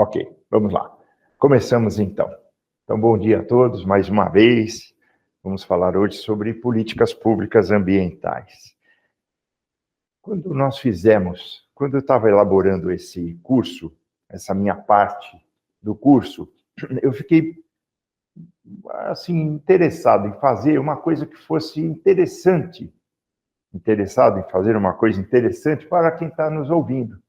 Ok, vamos lá. Começamos então. Então, bom dia a todos, mais uma vez. Vamos falar hoje sobre políticas públicas ambientais. Quando eu estava elaborando esse curso, essa minha parte do curso, eu fiquei, assim, interessado em fazer uma coisa que fosse interessante para quem está nos ouvindo.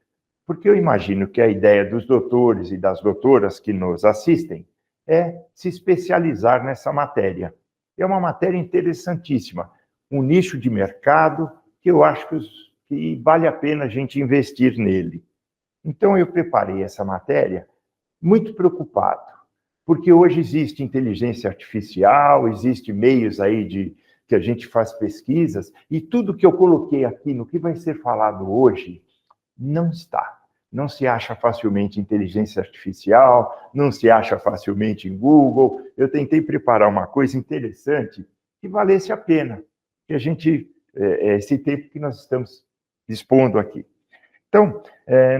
Porque eu imagino que a ideia dos doutores e das doutoras que nos assistem é se especializar nessa matéria. É uma matéria interessantíssima, um nicho de mercado que eu acho que vale a pena a gente investir nele. Então, eu preparei essa matéria muito preocupado, porque hoje existe inteligência artificial, existe meios aí que a gente faz pesquisas, e tudo que eu coloquei aqui no que vai ser falado hoje não está. Não se acha facilmente inteligência artificial, não se acha facilmente em Google. Eu tentei preparar uma coisa interessante que valesse a pena, que a gente, esse tempo que nós estamos dispondo aqui. Então,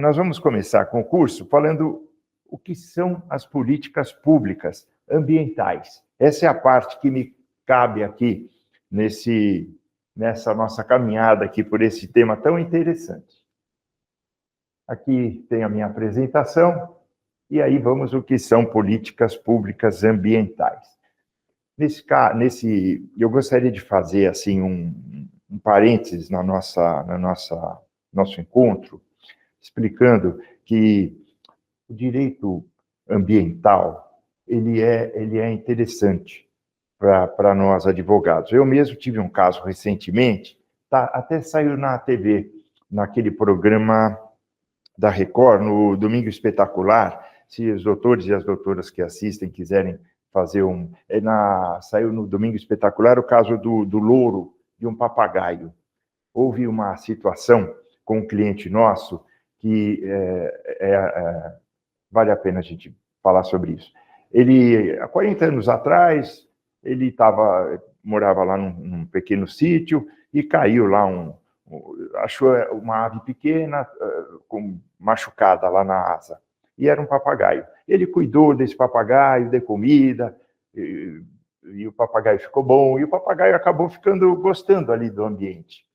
nós vamos começar com o curso falando o que são as políticas públicas ambientais. Essa é a parte que me cabe aqui nessa nossa caminhada aqui por esse tema tão interessante. Aqui tem a minha apresentação, e aí vamos o que são políticas públicas ambientais. Eu gostaria de fazer assim um parênteses no nosso encontro, explicando que o direito ambiental ele é interessante para nós advogados. Eu mesmo tive um caso recentemente, até saiu na TV, naquele programa da Record, no Domingo Espetacular. Se os doutores e as doutoras que assistem quiserem fazer saiu no Domingo Espetacular o caso do louro e um papagaio. Houve uma situação com um cliente nosso que vale a pena a gente falar sobre isso. Ele, há 40 anos atrás, ele morava lá num pequeno sítio e caiu lá achou uma ave pequena machucada lá na asa, e era um papagaio. Ele cuidou desse papagaio, deu comida, e o papagaio ficou bom, e o papagaio acabou gostando ali do ambiente.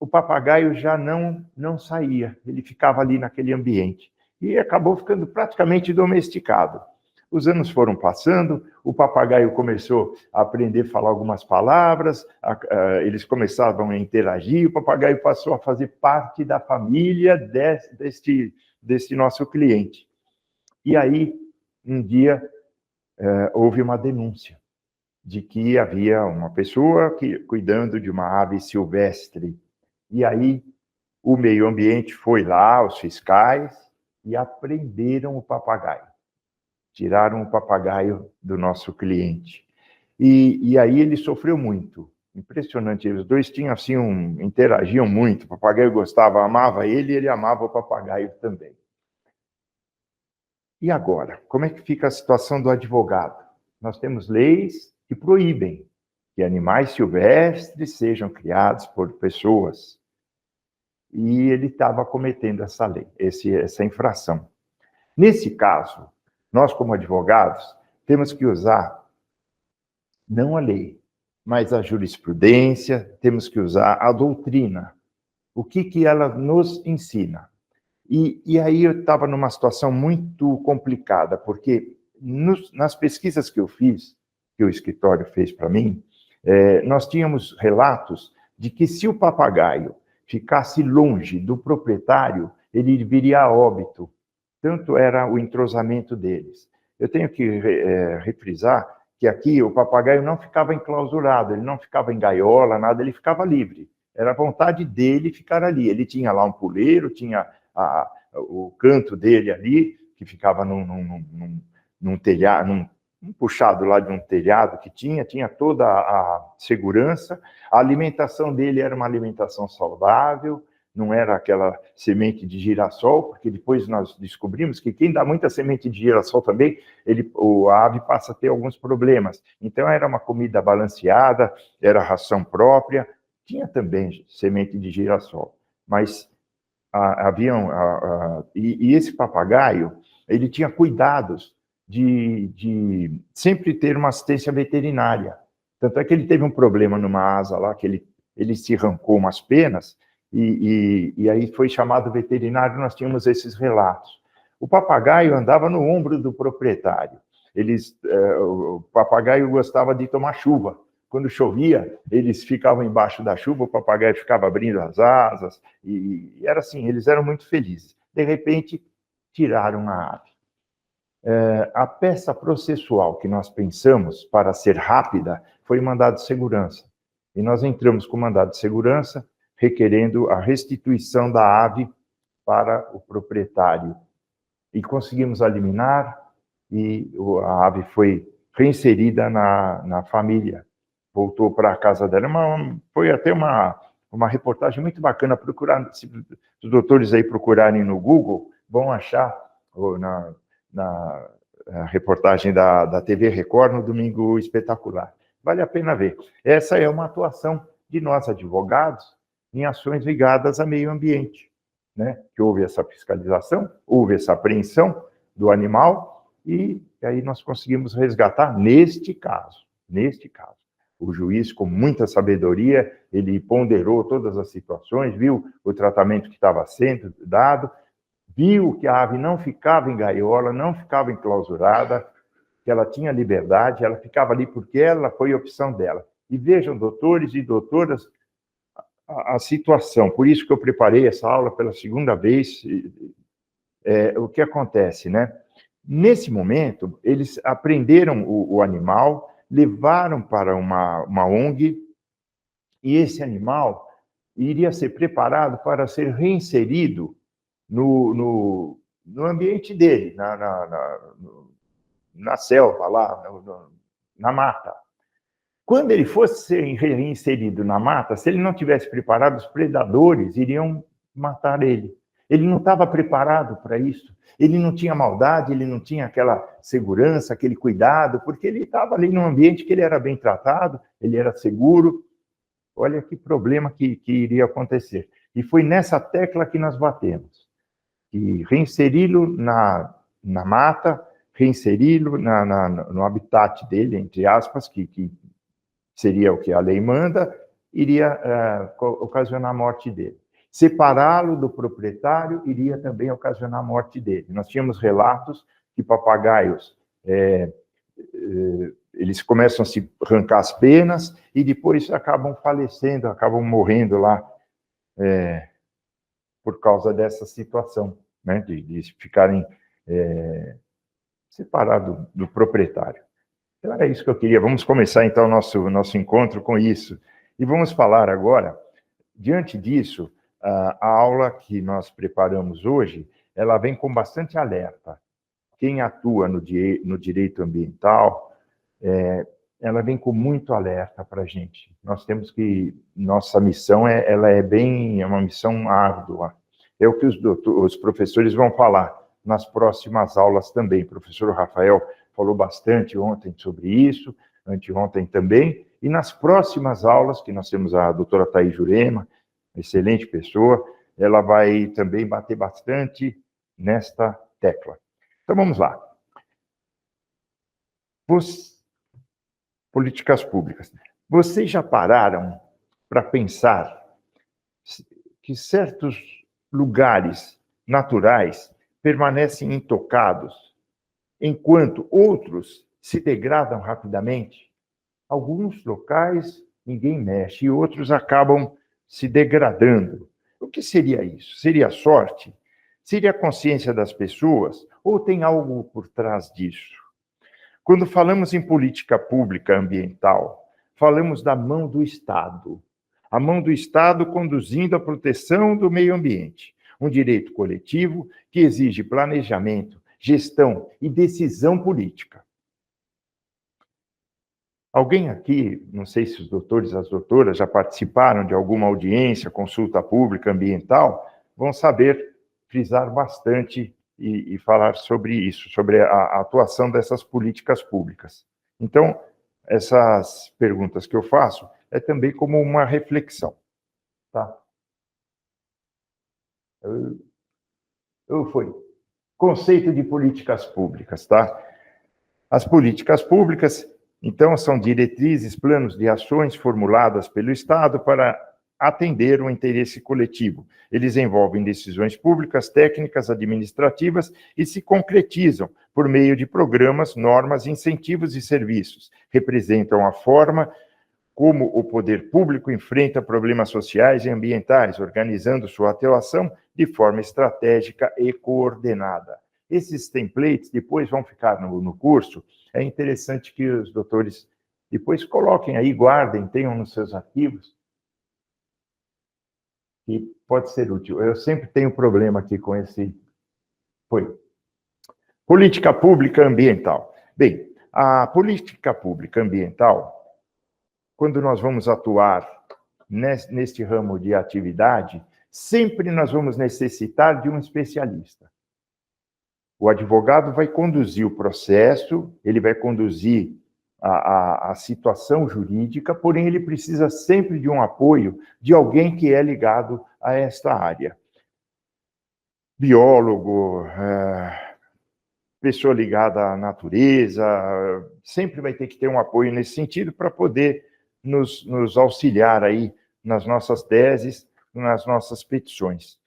O papagaio já não saía, ele ficava ali naquele ambiente, e acabou ficando praticamente domesticado. Os anos foram passando, o papagaio começou a aprender a falar algumas palavras, eles começavam a interagir, o papagaio passou a fazer parte da família deste nosso cliente. E aí, um dia, houve uma denúncia de que havia uma pessoa cuidando de uma ave silvestre. E aí, o meio ambiente foi lá, os fiscais, e apreenderam o papagaio. Tiraram o papagaio do nosso cliente. E aí ele sofreu muito. Impressionante. Os dois tinham assim interagiam muito. O papagaio gostava, amava ele, e ele amava o papagaio também. E agora? Como é que fica a situação do advogado? Nós temos leis que proíbem que animais silvestres sejam criados por pessoas. E ele estava cometendo essa infração. Nesse caso, nós, como advogados, temos que usar não a lei, mas a jurisprudência, temos que usar a doutrina. O que ela nos ensina? E aí eu estava numa situação muito complicada, porque nas pesquisas que eu fiz, que o escritório fez para mim, nós tínhamos relatos de que se o papagaio ficasse longe do proprietário, ele viria a óbito. Tanto era o entrosamento deles. Eu tenho que refrisar que aqui o papagaio não ficava enclausurado, ele não ficava em gaiola, nada, ele ficava livre. Era a vontade dele ficar ali. Ele tinha lá um puleiro, tinha o canto dele ali, que ficava num telhado, puxado lá de um telhado que tinha toda a segurança. A alimentação dele era uma alimentação saudável, não era aquela semente de girassol, porque depois nós descobrimos que quem dá muita semente de girassol também, a ave passa a ter alguns problemas. Então, era uma comida balanceada, era ração própria, tinha também semente de girassol. Mas e esse papagaio, ele tinha cuidados de sempre ter uma assistência veterinária. Tanto é que ele teve um problema numa asa lá, que ele se arrancou umas penas, e aí foi chamado veterinário, nós tínhamos esses relatos. O papagaio andava no ombro do proprietário. O papagaio gostava de tomar chuva. Quando chovia, eles ficavam embaixo da chuva, o papagaio ficava abrindo as asas, e era assim, eles eram muito felizes. De repente, tiraram a ave. A peça processual que nós pensamos para ser rápida foi mandado de segurança. E nós entramos com mandado de segurança, requerendo a restituição da ave para o proprietário. E conseguimos eliminar, e a ave foi reinserida na família. Voltou para a casa dela. Foi até uma reportagem muito bacana. Se os doutores aí procurarem no Google, vão achar na reportagem da TV Record no Domingo Espetacular. Vale a pena ver. Essa é uma atuação de nós, advogados, em ações ligadas a meio ambiente, né? Que houve essa fiscalização, houve essa apreensão do animal, e aí nós conseguimos resgatar neste caso. O juiz, com muita sabedoria, ele ponderou todas as situações, viu o tratamento que estava sendo dado, viu que a ave não ficava em gaiola, não ficava enclausurada, que ela tinha liberdade, ela ficava ali porque ela foi a opção dela. E vejam, doutores e doutoras, a situação. Por isso que eu preparei essa aula pela segunda vez. O que acontece, né? Nesse momento, eles apreenderam o animal, levaram para uma ONG, e esse animal iria ser preparado para ser reinserido no ambiente dele, na selva, lá, na mata. Quando ele fosse ser reinserido na mata, se ele não tivesse preparado, os predadores iriam matar ele. Ele não estava preparado para isso. Ele não tinha maldade, ele não tinha aquela segurança, aquele cuidado, porque ele estava ali num ambiente que ele era bem tratado, ele era seguro. Olha que problema que iria acontecer. E foi nessa tecla que nós batemos. E reinseri-lo na mata, reinseri-lo no habitat dele, entre aspas, que seria o que a lei manda, iria ocasionar a morte dele. Separá-lo do proprietário iria também ocasionar a morte dele. Nós tínhamos relatos que papagaios, eles começam a se arrancar as penas e depois acabam falecendo, acabam morrendo lá, por causa dessa situação, né, de ficarem separados do proprietário. Então, era isso que eu queria. Vamos começar, então, nosso encontro com isso. E vamos falar agora, diante disso, a aula que nós preparamos hoje, ela vem com bastante alerta. Quem atua no direito ambiental, ela vem com muito alerta para a gente. Nós temos que... Nossa missão, ela é uma missão árdua. É o que os professores vão falar nas próximas aulas também. O professor Rafael falou bastante ontem sobre isso, anteontem também, e nas próximas aulas, que nós temos a doutora Thaís Jurema, excelente pessoa, ela vai também bater bastante nesta tecla. Então, vamos lá. Políticas públicas. Vocês já pararam para pensar que certos lugares naturais permanecem intocados, enquanto outros se degradam rapidamente? Alguns locais ninguém mexe e outros acabam se degradando. O que seria isso? Seria sorte? Seria a consciência das pessoas? Ou tem algo por trás disso? Quando falamos em política pública ambiental, falamos da mão do Estado. A mão do Estado conduzindo a proteção do meio ambiente. Um direito coletivo que exige planejamento, gestão e decisão política. Alguém aqui, não sei se os doutores e as doutoras já participaram de alguma audiência, consulta pública ambiental, vão saber frisar bastante e falar sobre isso, sobre a atuação dessas políticas públicas. Então, essas perguntas que eu faço é também como uma reflexão, tá? Foi. Conceito de políticas públicas, tá? As políticas públicas, então, são diretrizes, planos de ações formuladas pelo Estado para atender o interesse coletivo. Eles envolvem decisões públicas, técnicas, administrativas e se concretizam por meio de programas, normas, incentivos e serviços. Representam a forma como o poder público enfrenta problemas sociais e ambientais, organizando sua atuação de forma estratégica e coordenada. Esses templates depois vão ficar no curso. É interessante que os doutores depois coloquem aí, guardem, tenham nos seus arquivos, que pode ser útil. Eu sempre tenho problema aqui com esse... Foi. Política pública ambiental. Bem, a política pública ambiental, quando nós vamos atuar neste ramo de atividade, sempre nós vamos necessitar de um especialista. O advogado vai conduzir o processo, ele vai conduzir a situação jurídica, porém ele precisa sempre de um apoio de alguém que é ligado a esta área. Biólogo, pessoa ligada à natureza, sempre vai ter que ter um apoio nesse sentido para poder nos auxiliar aí nas nossas teses, nas nossas petições.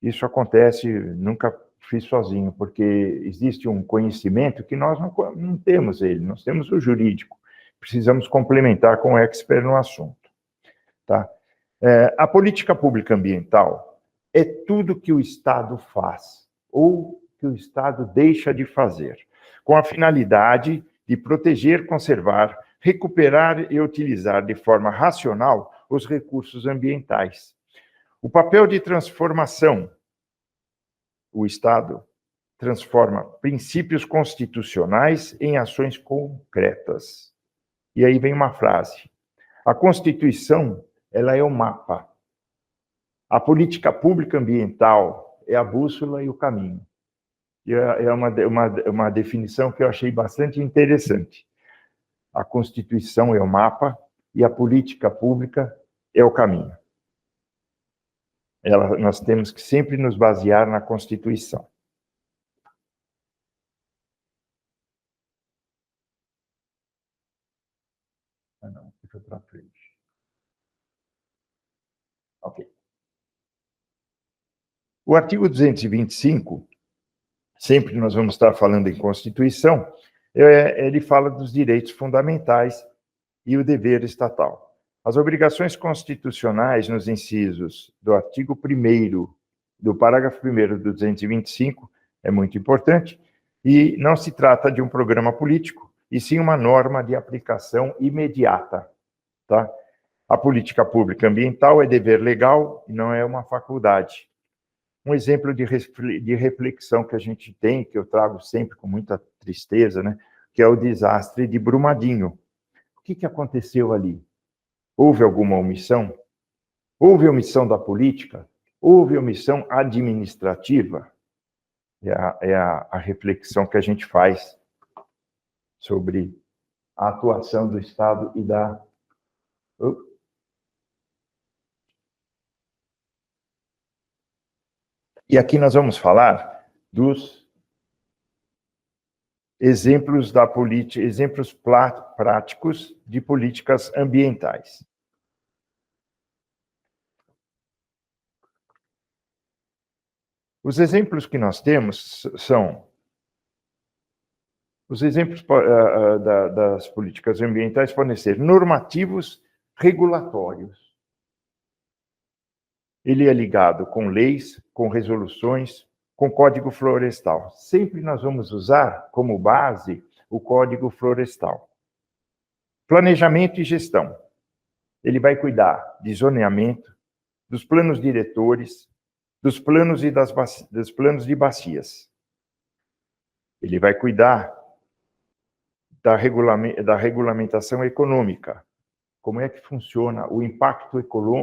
Isso acontece, nunca fiz sozinho, porque existe um conhecimento que nós não temos ele, nós temos o jurídico. Precisamos complementar com o expert no assunto. Tá? A política pública ambiental é tudo que o Estado faz, ou que o Estado deixa de fazer, com a finalidade de proteger, conservar, recuperar e utilizar de forma racional os recursos ambientais. O papel de transformação. O Estado transforma princípios constitucionais em ações concretas. E aí vem uma frase. A Constituição, ela é o mapa. A política pública ambiental é a bússola e o caminho. E é uma definição que eu achei bastante interessante. A Constituição é o mapa e a política pública é o caminho. Nós temos que sempre nos basear na Constituição. Ah, não, fica para frente. Ok. O artigo 225, sempre nós vamos estar falando em Constituição, ele fala dos direitos fundamentais e o dever estatal. As obrigações constitucionais nos incisos do artigo 1º, do parágrafo 1º do 225, é muito importante, e não se trata de um programa político, e sim uma norma de aplicação imediata. Tá? A política pública ambiental é dever legal e não é uma faculdade. Um exemplo de reflexão que a gente tem, que eu trago sempre com muita tristeza, né, que é o desastre de Brumadinho. O que aconteceu ali? Houve alguma omissão? Houve omissão da política? Houve omissão administrativa? É a reflexão que a gente faz sobre a atuação do Estado e da... E aqui nós vamos falar dos exemplos práticos de políticas ambientais. Os exemplos que nós temos são os exemplos das políticas ambientais podem ser normativos regulatórios. Ele é ligado com leis, com resoluções, com Código Florestal. Sempre nós vamos usar como base o Código Florestal. Planejamento e gestão. Ele vai cuidar de zoneamento, dos planos diretores, dos planos e dos planos de bacias. Ele vai cuidar da regulamentação econômica. Como é que funciona o impacto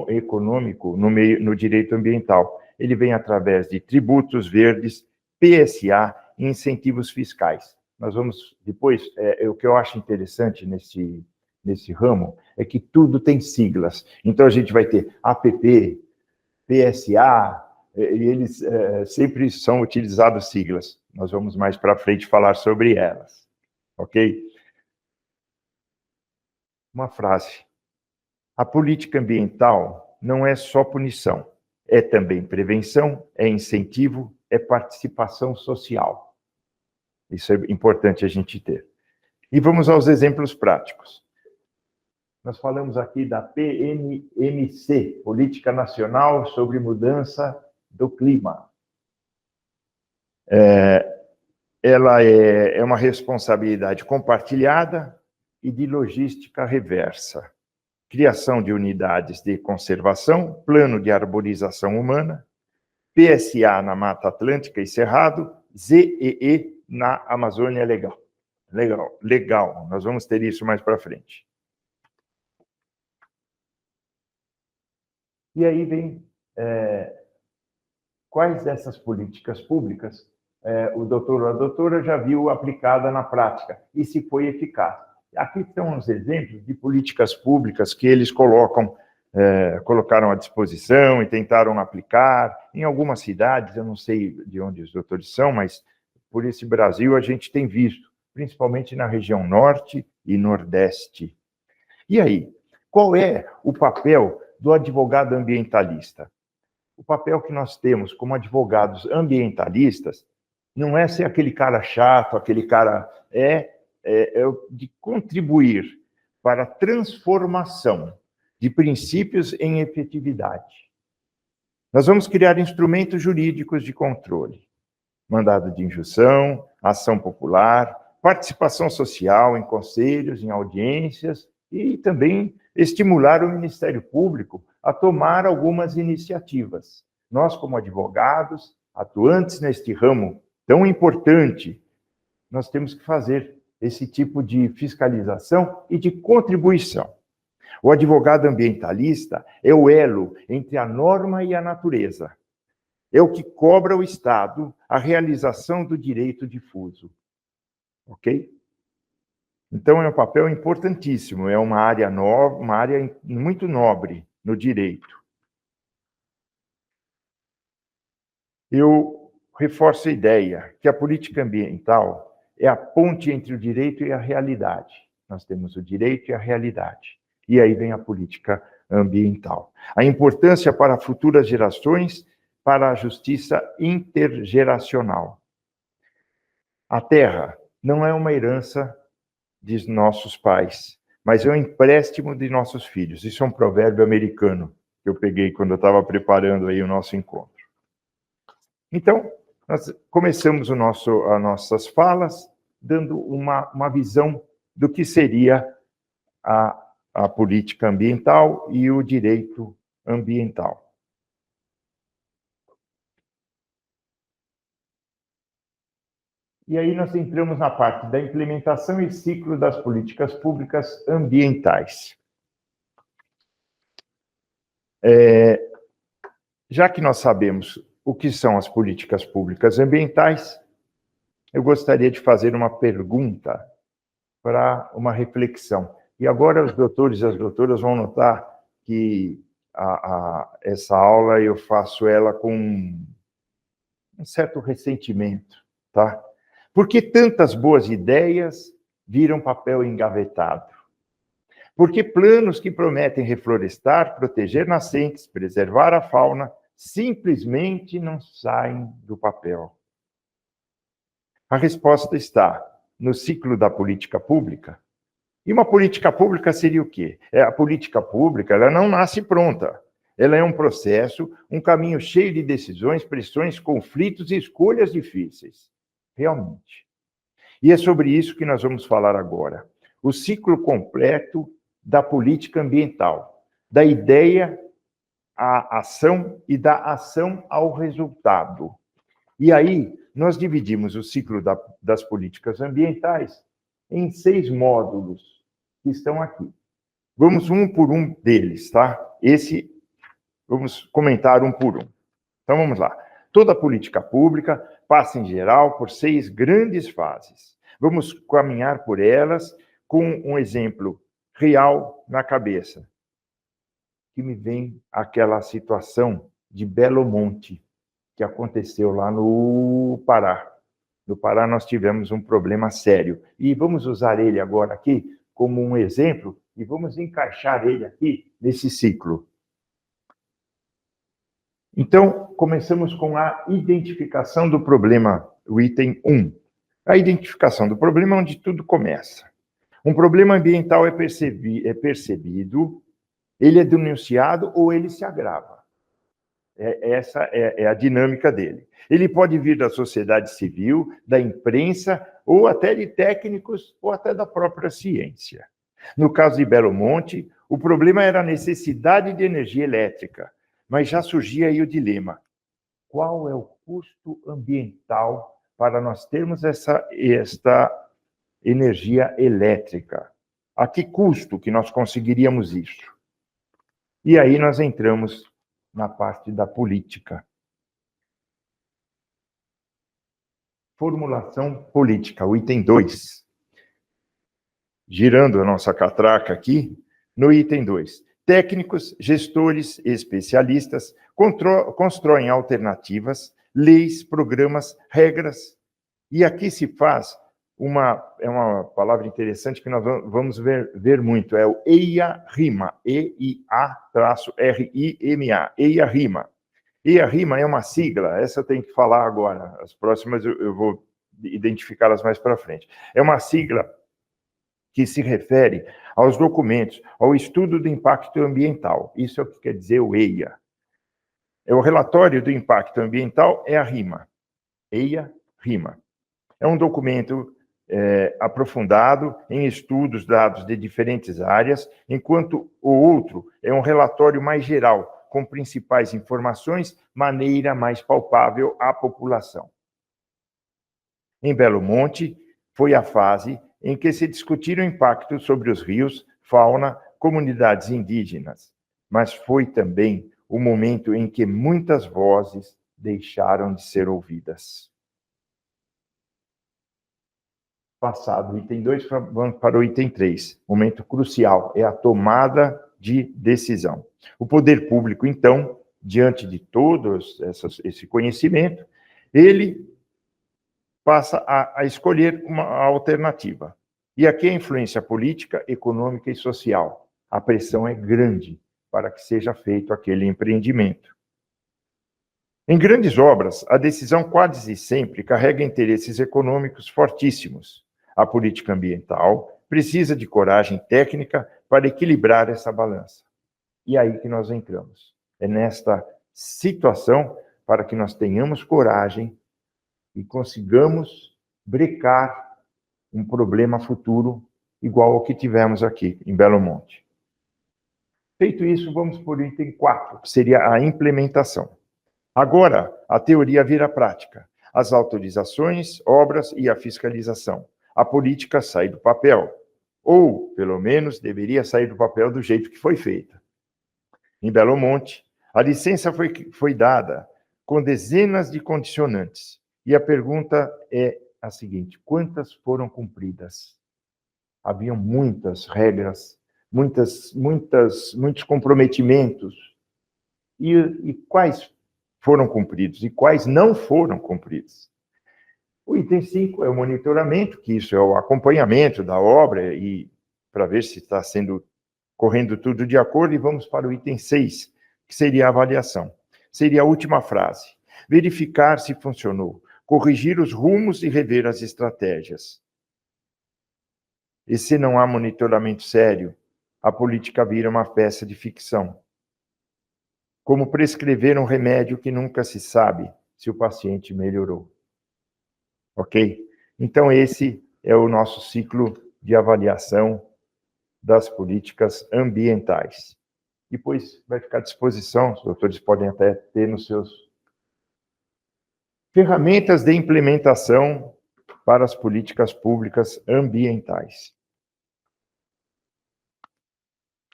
econômico no direito ambiental? Ele vem através de tributos verdes, PSA e incentivos fiscais. Nós vamos, depois, o que eu acho interessante nesse ramo é que tudo tem siglas. Então, a gente vai ter APP, PSA, e eles sempre são utilizados siglas. Nós vamos mais para frente falar sobre elas, ok? Uma frase. A política ambiental não é só punição, é também prevenção, é incentivo, é participação social. Isso é importante a gente ter. E vamos aos exemplos práticos. Nós falamos aqui da PNMC, Política Nacional sobre Mudança do Clima. Ela é uma responsabilidade compartilhada e de logística reversa. Criação de unidades de conservação, plano de arborização humana, PSA na Mata Atlântica e Cerrado, ZEE na Amazônia Legal. Legal. Nós vamos ter isso mais para frente. E aí vem quais dessas políticas públicas o doutor ou a doutora já viu aplicada na prática e se foi eficaz. Aqui estão os exemplos de políticas públicas que eles colocaram à disposição e tentaram aplicar. Em algumas cidades, eu não sei de onde os doutores são, mas por esse Brasil a gente tem visto, principalmente na região norte e nordeste. E aí, qual é o papel do advogado ambientalista? O papel que nós temos como advogados ambientalistas não é ser aquele cara chato, aquele cara... é de contribuir para a transformação de princípios em efetividade. Nós vamos criar instrumentos jurídicos de controle, mandado de injunção, ação popular, participação social em conselhos, em audiências, e também estimular o Ministério Público a tomar algumas iniciativas. Nós, como advogados, atuantes neste ramo tão importante, nós temos que fazer esse tipo de fiscalização e de contribuição. O advogado ambientalista é o elo entre a norma e a natureza. É o que cobra ao Estado a realização do direito difuso. Ok? Então, é um papel importantíssimo, é uma área nova, uma área muito nobre no direito. Eu reforço a ideia que a política ambiental é a ponte entre o direito e a realidade. Nós temos o direito e a realidade. E aí vem a política ambiental. A importância para futuras gerações, para a justiça intergeracional. A terra não é uma herança de nossos pais, mas é um empréstimo de nossos filhos. Isso é um provérbio americano que eu peguei quando eu estava preparando aí o nosso encontro. Então, nós começamos as nossas falas dando uma visão do que seria a política ambiental e o direito ambiental. E aí nós entramos na parte da implementação e ciclo das políticas públicas ambientais. Já que nós sabemos o que são as políticas públicas ambientais, eu gostaria de fazer uma pergunta para uma reflexão. E agora os doutores e as doutoras vão notar que essa aula eu faço ela com um certo ressentimento, tá? Por que tantas boas ideias viram papel engavetado? Por que planos que prometem reflorestar, proteger nascentes, preservar a fauna, simplesmente não saem do papel? A resposta está no ciclo da política pública. E uma política pública seria o quê? A política pública, ela não nasce pronta. Ela é um processo, um caminho cheio de decisões, pressões, conflitos e escolhas difíceis. Realmente. E é sobre isso que nós vamos falar agora. O ciclo completo da política ambiental. Da ideia à ação e da ação ao resultado. E aí, nós dividimos o ciclo das políticas ambientais em 6 módulos que estão aqui. Vamos um por um deles, tá? Vamos comentar um por um. Então, vamos lá. Toda política pública passa, em geral, por 6 grandes fases. Vamos caminhar por elas com um exemplo real na cabeça, que me vem aquela situação de Belo Monte, que aconteceu lá no Pará. No Pará nós tivemos um problema sério. E vamos usar ele agora aqui como um exemplo e vamos encaixar ele aqui nesse ciclo. Então, começamos com a identificação do problema, o item 1. A identificação do problema é onde tudo começa. Um problema ambiental é percebido, ele é denunciado ou ele se agrava. Essa é a dinâmica dele. Ele pode vir da sociedade civil, da imprensa, ou até de técnicos, ou até da própria ciência. No caso de Belo Monte, o problema era a necessidade de energia elétrica, mas já surgia aí o dilema. Qual é o custo ambiental para nós termos esta energia elétrica? A que custo que nós conseguiríamos isso? E aí nós entramos na parte da política. Formulação política, o item 2. Girando a nossa catraca aqui, no item 2. Técnicos, gestores e especialistas constroem alternativas, leis, programas, regras. E aqui se faz uma palavra interessante que nós vamos ver muito, é o EIA-RIMA, EIA-RIMA, EIA-RIMA. EIA-RIMA é uma sigla, essa eu tenho que falar agora, as próximas eu vou identificá-las mais para frente. É uma sigla que se refere aos documentos, ao estudo do impacto ambiental. Isso é o que quer dizer o EIA. O relatório do impacto ambiental é a RIMA. EIA-RIMA. É um documento aprofundado em estudos dados de diferentes áreas, enquanto o outro é um relatório mais geral, com principais informações, maneira mais palpável à população. Em Belo Monte, foi a fase em que se discutiram o impacto sobre os rios, fauna, comunidades indígenas, mas foi também o momento em que muitas vozes deixaram de ser ouvidas. Passado o item 2, vamos para o item 3. Momento crucial, é a tomada de decisão. O poder público, então, diante de todo esse conhecimento, ele passa a escolher uma alternativa. E aqui a influência política, econômica e social. A pressão é grande para que seja feito aquele empreendimento. Em grandes obras, a decisão quase sempre carrega interesses econômicos fortíssimos. A política ambiental precisa de coragem técnica para equilibrar essa balança. E é aí que nós entramos. É nesta situação para que nós tenhamos coragem e consigamos brecar um problema futuro igual ao que tivemos aqui em Belo Monte. Feito isso, vamos por item 4, que seria a implementação. Agora, a teoria vira prática. As autorizações, obras e a fiscalização. A política sai do papel. Ou, pelo menos, deveria sair do papel do jeito que foi feita. Em Belo Monte, a licença foi dada com dezenas de condicionantes. E a pergunta é a seguinte: quantas foram cumpridas? Haviam muitas regras, muitos comprometimentos. E quais foram cumpridos e quais não foram cumpridos? O item 5 é o monitoramento, que isso é o acompanhamento da obra e para ver se está correndo tudo de acordo. E vamos para o item 6, que seria a avaliação. Seria a última frase. Verificar se funcionou. Corrigir os rumos e rever as estratégias. E se não há monitoramento sério, a política vira uma peça de ficção. Como prescrever um remédio que nunca se sabe se o paciente melhorou. Ok? Então, esse é o nosso ciclo de avaliação das políticas ambientais. Depois vai ficar à disposição, os doutores podem até ter nos seus ferramentas de implementação para as políticas públicas ambientais.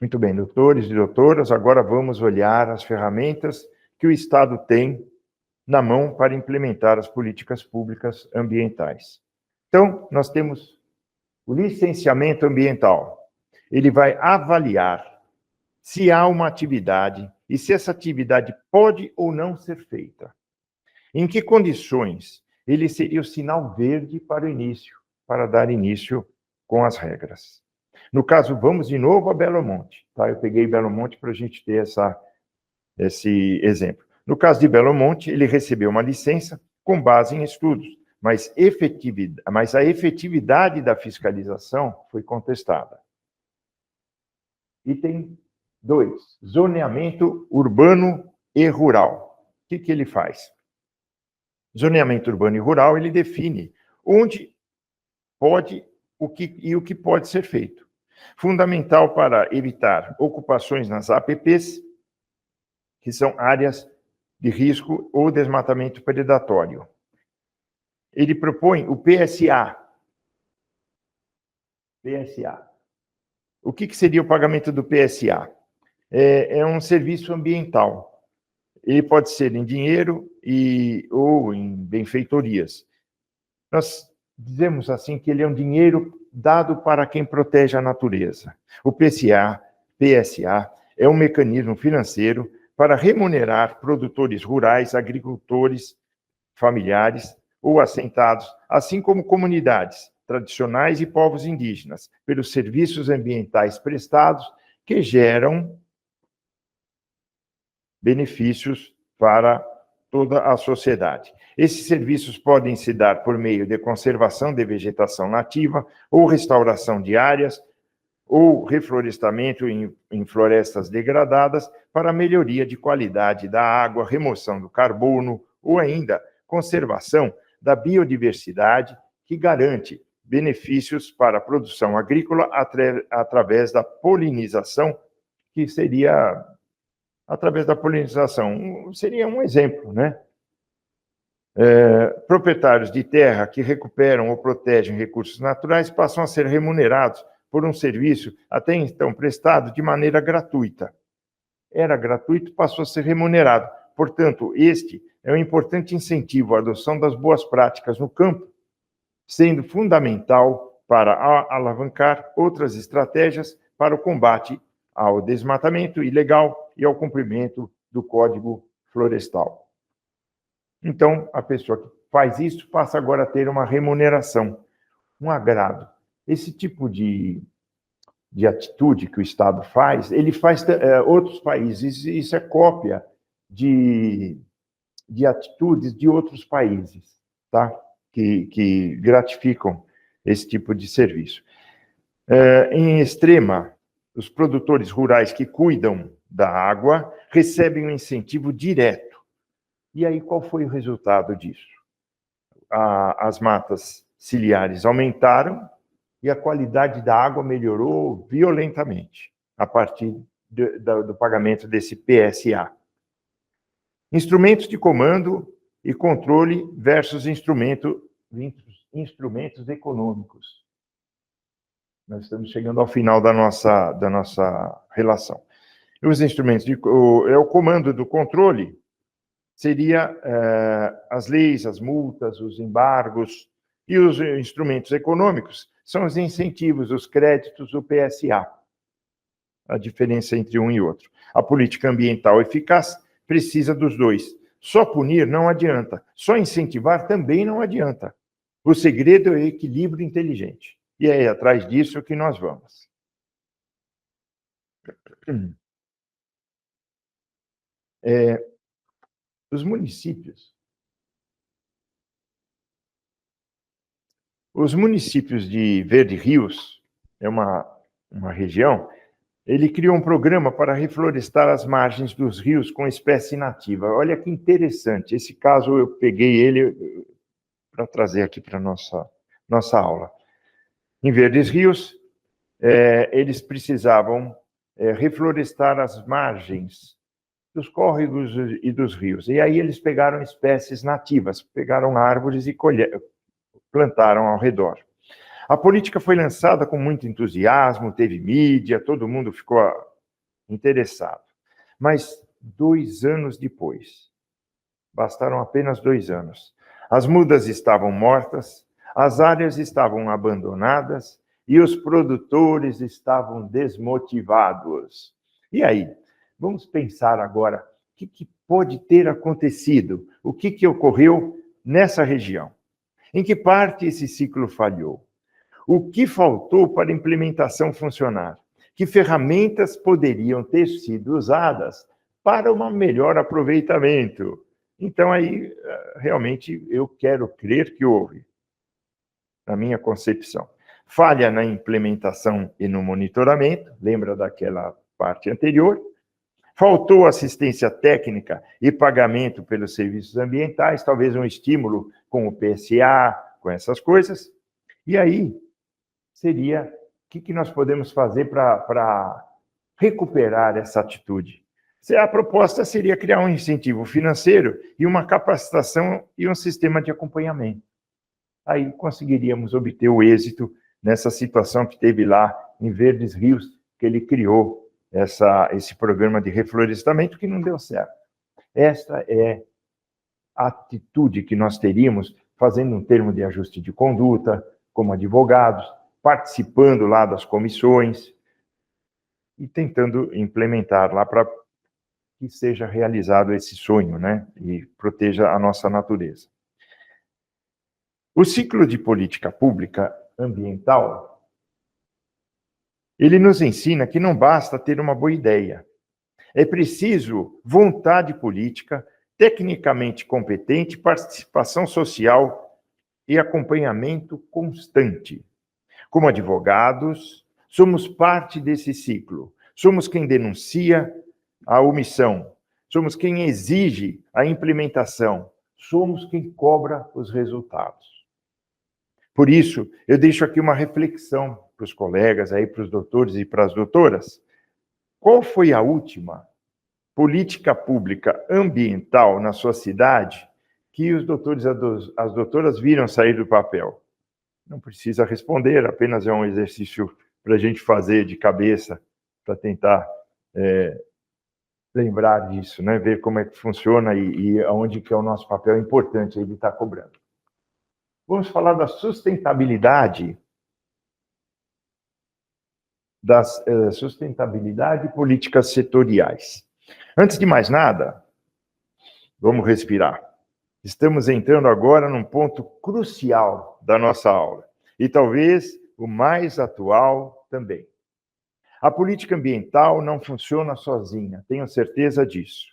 Muito bem, doutores e doutoras, agora vamos olhar as ferramentas que o Estado tem na mão para implementar as políticas públicas ambientais. Então, nós temos o licenciamento ambiental. Ele vai avaliar se há uma atividade e se essa atividade pode ou não ser feita. Em que condições ele seria o sinal verde para o início, para dar início com as regras? No caso, vamos de novo a Belo Monte, tá? Eu peguei Belo Monte para a gente ter esse exemplo. No caso de Belo Monte, ele recebeu uma licença com base em estudos, mas a efetividade da fiscalização foi contestada. Item 2, zoneamento urbano e rural. O que ele faz? Zoneamento urbano e rural, ele define onde pode o que pode ser feito. Fundamental para evitar ocupações nas APPs, que são áreas de risco ou desmatamento predatório. Ele propõe o PSA. PSA. O que seria o pagamento do PSA? É um serviço ambiental. Ele pode ser em dinheiro ou em benfeitorias. Nós dizemos assim que ele é um dinheiro dado para quem protege a natureza. O PSA é um mecanismo financeiro para remunerar produtores rurais, agricultores familiares ou assentados, assim como comunidades tradicionais e povos indígenas, pelos serviços ambientais prestados que geram benefícios para toda a sociedade. Esses serviços podem se dar por meio de conservação de vegetação nativa, ou restauração de áreas, ou reflorestamento em florestas degradadas para melhoria de qualidade da água, remoção do carbono, ou ainda conservação da biodiversidade, que garante benefícios para a produção agrícola através da polinização, que seria através da polinização. Seria um exemplo, né? Proprietários de terra que recuperam ou protegem recursos naturais passam a ser remunerados por um serviço até então prestado de maneira gratuita. Era gratuito, passou a ser remunerado. Portanto, este é um importante incentivo à adoção das boas práticas no campo, sendo fundamental para alavancar outras estratégias para o combate ao desmatamento ilegal e ao cumprimento do Código Florestal. Então, a pessoa que faz isso passa agora a ter uma remuneração, um agrado. Esse tipo de atitude que o Estado faz, ele faz outros países, isso é cópia de atitudes de outros países, tá? Que gratificam esse tipo de serviço. Em Extrema, os produtores rurais que cuidam da água recebem um incentivo direto. E aí, qual foi o resultado disso? As matas ciliares aumentaram e a qualidade da água melhorou violentamente a partir do pagamento desse PSA. Instrumentos de comando e controle versus instrumentos econômicos. Nós estamos chegando ao final da nossa relação. E os instrumentos o comando do controle seria as leis, as multas, os embargos, e os instrumentos econômicos são os incentivos, os créditos, o PSA. A diferença entre um e outro. A política ambiental eficaz precisa dos dois. Só punir não adianta. Só incentivar também não adianta. O segredo é o equilíbrio inteligente. E é atrás disso que nós vamos. Os municípios de Verde Rios, é uma região, ele criou um programa para reflorestar as margens dos rios com espécie nativa. Olha que interessante. Esse caso eu peguei ele para trazer aqui para a nossa aula. Em Verdes Rios, eles precisavam reflorestar as margens dos córregos e dos rios. E aí eles pegaram espécies nativas, pegaram árvores e plantaram ao redor. A política foi lançada com muito entusiasmo, teve mídia, todo mundo ficou interessado. Mas 2 anos depois, bastaram apenas 2 anos, as mudas estavam mortas, as áreas estavam abandonadas e os produtores estavam desmotivados. E aí? Vamos pensar agora que pode ter acontecido? O que ocorreu nessa região? Em que parte esse ciclo falhou? O que faltou para a implementação funcionar? Que ferramentas poderiam ter sido usadas para um melhor aproveitamento? Então, aí, realmente, eu quero crer que houve, na minha concepção, falha na implementação e no monitoramento, lembra daquela parte anterior? Faltou assistência técnica e pagamento pelos serviços ambientais, talvez um estímulo com o PSA, com essas coisas. E aí, seria o que nós podemos fazer para recuperar essa atitude? A proposta seria criar um incentivo financeiro e uma capacitação e um sistema de acompanhamento. Aí conseguiríamos obter o êxito nessa situação que teve lá em Verdes Rios, que ele criou esse programa de reflorestamento que não deu certo. Esta é a atitude que nós teríamos fazendo um termo de ajuste de conduta, como advogados, participando lá das comissões e tentando implementar lá para que seja realizado esse sonho, né? E proteja a nossa natureza. O ciclo de política pública ambiental, ele nos ensina que não basta ter uma boa ideia. É preciso vontade política, tecnicamente competente, participação social e acompanhamento constante. Como advogados, somos parte desse ciclo. Somos quem denuncia a omissão. Somos quem exige a implementação. Somos quem cobra os resultados. Por isso, eu deixo aqui uma reflexão para os colegas, aí, para os doutores e para as doutoras. Qual foi a última política pública ambiental na sua cidade que os doutores e as doutoras viram sair do papel? Não precisa responder, apenas é um exercício para a gente fazer de cabeça, para tentar lembrar disso, né? Ver como é que funciona e aonde que é o nosso papel importante aí de estar cobrando. Vamos falar da sustentabilidade, sustentabilidade e políticas setoriais. Antes de mais nada, vamos respirar. Estamos entrando agora num ponto crucial da nossa aula, e talvez o mais atual também. A política ambiental não funciona sozinha, tenho certeza disso.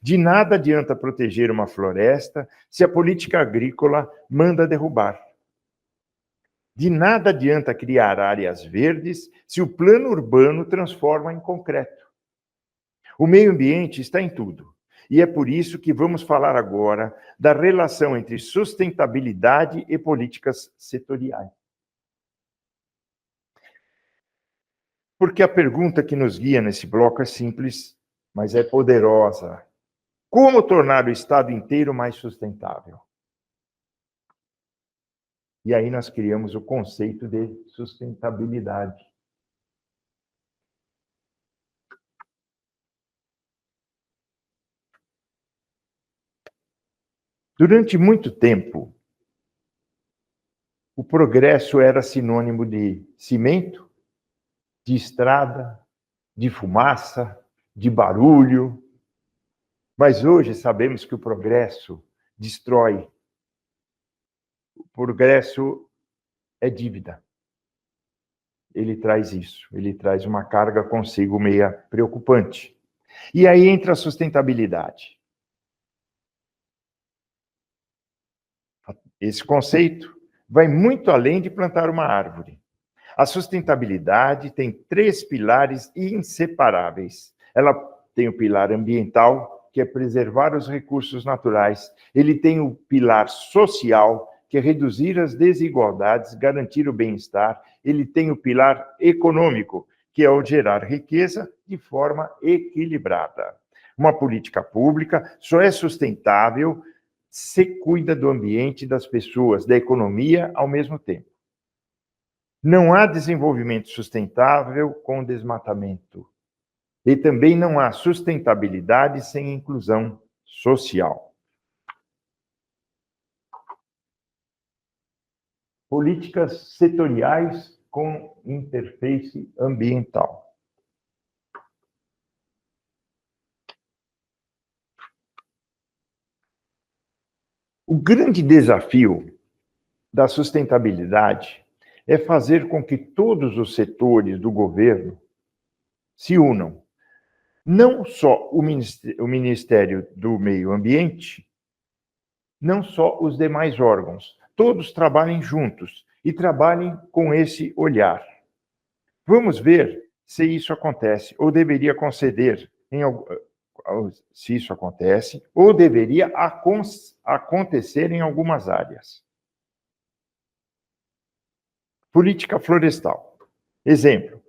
De nada adianta proteger uma floresta se a política agrícola manda derrubar. De nada adianta criar áreas verdes se o plano urbano transforma em concreto. O meio ambiente está em tudo. E é por isso que vamos falar agora da relação entre sustentabilidade e políticas setoriais. Porque a pergunta que nos guia nesse bloco é simples, mas é poderosa. Como tornar o Estado inteiro mais sustentável? E aí nós criamos o conceito de sustentabilidade. Durante muito tempo, o progresso era sinônimo de cimento, de estrada, de fumaça, de barulho. Mas hoje sabemos que o progresso destrói. O progresso é dívida. Ele traz isso, ele traz uma carga consigo meia preocupante. E aí entra a sustentabilidade. Esse conceito vai muito além de plantar uma árvore. A sustentabilidade tem 3 pilares inseparáveis. Ela tem o pilar ambiental, que é preservar os recursos naturais. Ele tem o pilar social, que é reduzir as desigualdades, garantir o bem-estar. Ele tem o pilar econômico, que é o gerar riqueza de forma equilibrada. Uma política pública só é sustentável se cuida do ambiente, das pessoas, da economia ao mesmo tempo. Não há desenvolvimento sustentável com desmatamento. E também não há sustentabilidade sem inclusão social. Políticas setoriais com interface ambiental. O grande desafio da sustentabilidade é fazer com que todos os setores do governo se unam. Não só o Ministério do Meio Ambiente, não só os demais órgãos. Todos trabalhem juntos e trabalhem com esse olhar. Vamos ver se isso acontece, ou deveria conceder, se isso acontece, ou deveria acontecer em algumas áreas. Política florestal. Exemplo.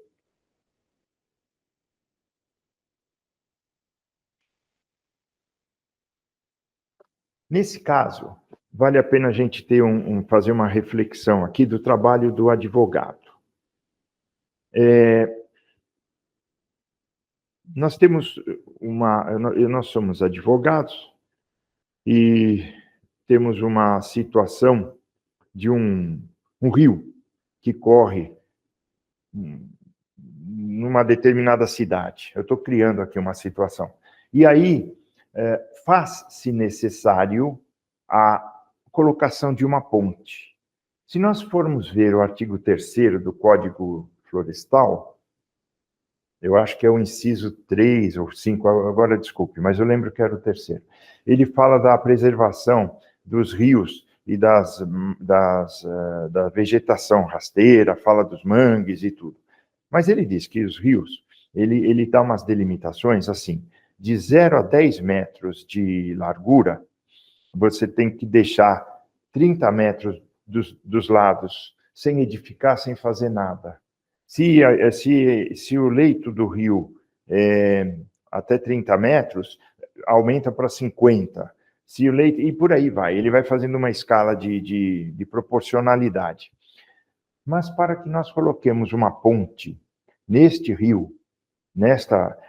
Nesse caso, vale a pena a gente ter fazer uma reflexão aqui do trabalho do advogado. Nós temos nós somos advogados e temos uma situação de um rio que corre numa determinada cidade. Eu estou criando aqui uma situação. E aí, faz-se necessário a colocação de uma ponte. Se nós formos ver o artigo 3º do Código Florestal, eu acho que é o inciso 3 ou 5, agora desculpe, mas eu lembro que era o 3º. Ele fala da preservação dos rios e da vegetação rasteira, fala dos mangues e tudo. Mas ele diz que os rios, ele dá umas delimitações assim, de 0 a 10 metros de largura, você tem que deixar 30 metros dos lados, sem edificar, sem fazer nada. Se o leito do rio é até 30 metros, aumenta para 50. Se o leito, e por aí vai, ele vai fazendo uma escala de proporcionalidade. Mas para que nós coloquemos uma ponte neste rio,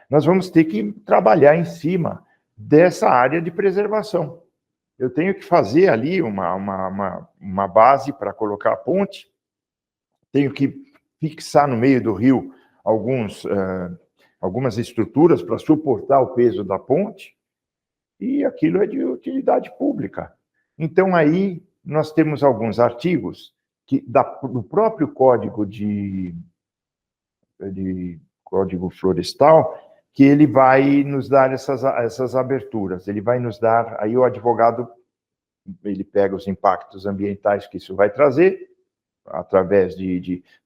nós vamos ter que trabalhar em cima dessa área de preservação. Eu tenho que fazer ali uma base para colocar a ponte, tenho que fixar no meio do rio algumas estruturas para suportar o peso da ponte, e aquilo é de utilidade pública. Então, aí, nós temos alguns artigos do próprio Código Código Florestal, que ele vai nos dar essas aberturas, ele vai nos dar, aí o advogado, ele pega os impactos ambientais que isso vai trazer, através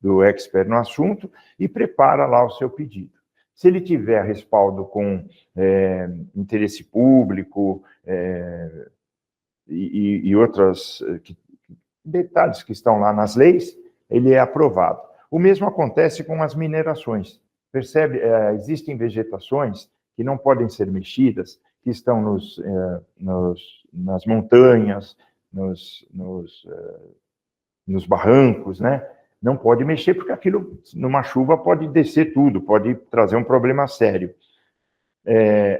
do expert no assunto, e prepara lá o seu pedido. Se ele tiver respaldo com interesse público e outros detalhes que estão lá nas leis, ele é aprovado. O mesmo acontece com as minerações. Percebe? Existem vegetações que não podem ser mexidas, que estão nas montanhas, nos barrancos, né? Não pode mexer, porque aquilo, numa chuva, pode descer tudo, pode trazer um problema sério.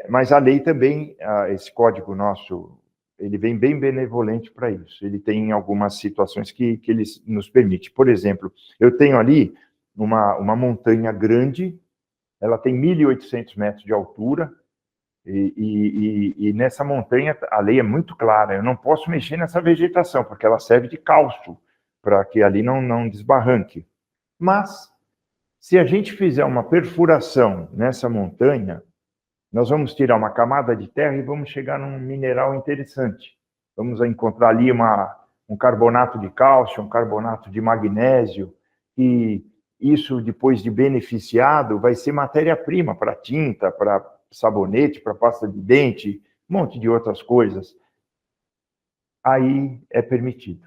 Mas a lei também, esse código nosso, ele vem bem benevolente para isso. Ele tem algumas situações que ele nos permite. Por exemplo, eu tenho ali uma montanha grande, ela tem 1.800 metros de altura, e nessa montanha a lei é muito clara, eu não posso mexer nessa vegetação, porque ela serve de calço, para que ali não desbarranque. Mas, se a gente fizer uma perfuração nessa montanha, nós vamos tirar uma camada de terra e vamos chegar num mineral interessante. Vamos encontrar ali um carbonato de cálcio, um carbonato de magnésio, e isso, depois de beneficiado, vai ser matéria-prima para tinta, para sabonete, para pasta de dente, um monte de outras coisas. Aí é permitido.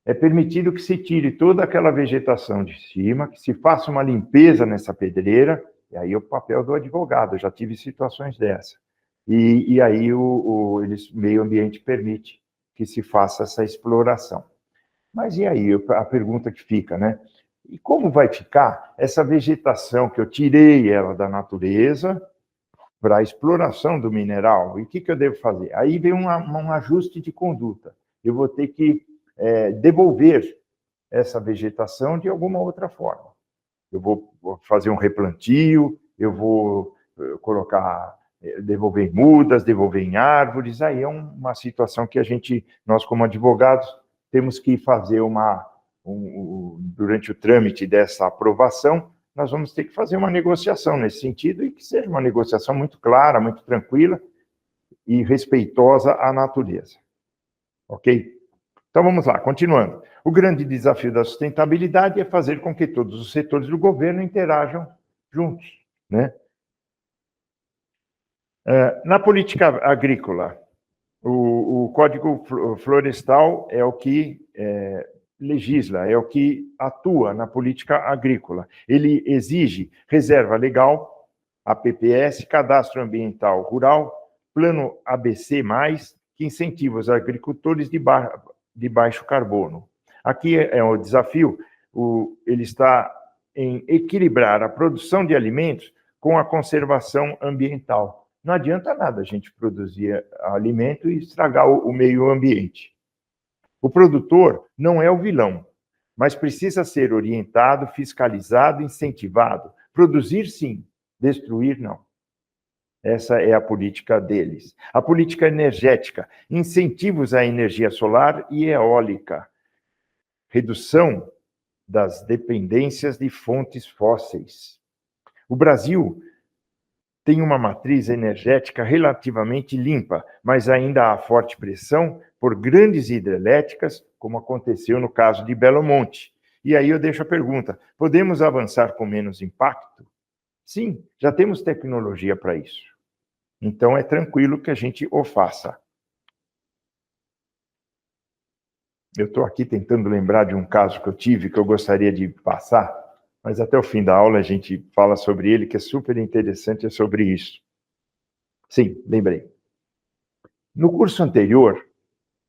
É permitido que se tire toda aquela vegetação de cima, que se faça uma limpeza nessa pedreira, e aí é o papel do advogado, eu já tive situações dessa. E aí o meio ambiente permite que se faça essa exploração. Mas e aí, a pergunta que fica, né? E como vai ficar essa vegetação que eu tirei ela da natureza para a exploração do mineral? E o que eu devo fazer? Aí vem um ajuste de conduta. Eu vou ter que devolver essa vegetação de alguma outra forma. Eu vou fazer um replantio, eu vou colocar devolver em mudas, devolver em árvores, aí é uma situação que nós como advogados, temos que fazer durante o trâmite dessa aprovação, nós vamos ter que fazer uma negociação nesse sentido, e que seja uma negociação muito clara, muito tranquila e respeitosa à natureza. Ok? Então vamos lá, continuando. O grande desafio da sustentabilidade é fazer com que todos os setores do governo interajam juntos, né? Na política agrícola, o Código Florestal é o que legisla, é o que atua na política agrícola. Ele exige reserva legal, APPS, cadastro ambiental rural, plano ABC+, que incentiva os agricultores de baixo carbono. Aqui é o desafio, ele está em equilibrar a produção de alimentos com a conservação ambiental. Não adianta nada a gente produzir alimento e estragar o meio ambiente. O produtor não é o vilão, mas precisa ser orientado, fiscalizado, incentivado. Produzir, sim, destruir, não. Essa é a política deles. A política energética, incentivos à energia solar e eólica, redução das dependências de fontes fósseis. O Brasil tem uma matriz energética relativamente limpa, mas ainda há forte pressão por grandes hidrelétricas, como aconteceu no caso de Belo Monte. E aí eu deixo a pergunta, podemos avançar com menos impacto? Sim, já temos tecnologia para isso. Então é tranquilo que a gente o faça. Eu estou aqui tentando lembrar de um caso que eu tive, que eu gostaria de passar, mas até o fim da aula a gente fala sobre ele, que é super interessante, é sobre isso. Sim, lembrei. No curso anterior,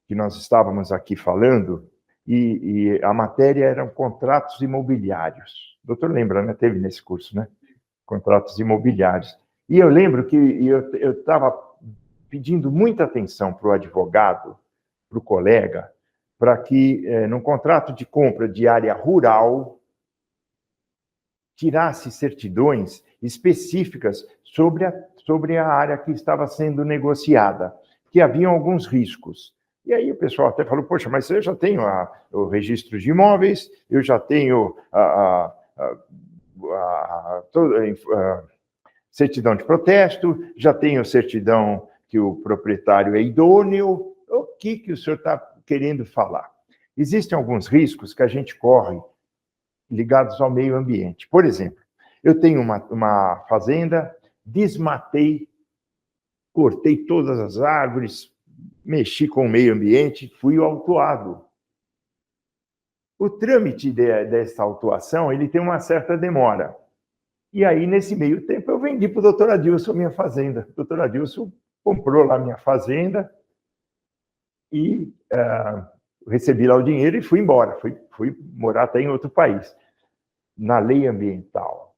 que nós estávamos aqui falando, e a matéria eram contratos imobiliários. O doutor lembra, né? Teve nesse curso, né? Contratos imobiliários. E eu lembro que eu estava pedindo muita atenção para o advogado, para o colega, para que, num contrato de compra de área rural, tirasse certidões específicas sobre a área que estava sendo negociada, que haviam alguns riscos. E aí o pessoal até falou, poxa, mas eu já tenho o registro de imóveis, eu já tenho a certidão de protesto, já tenho certidão que o proprietário é idôneo. O que o senhor está querendo falar? Existem alguns riscos que a gente corre ligados ao meio ambiente. Por exemplo, eu tenho uma fazenda, desmatei, cortei todas as árvores, mexi com o meio ambiente, fui autuado. O trâmite dessa autuação, ele tem uma certa demora. E aí, nesse meio tempo, eu vendi para o doutor Adilson minha fazenda. O doutor Adilson comprou lá minha fazenda e recebi lá o dinheiro e fui embora. Fui morar até em outro país. Na lei ambiental,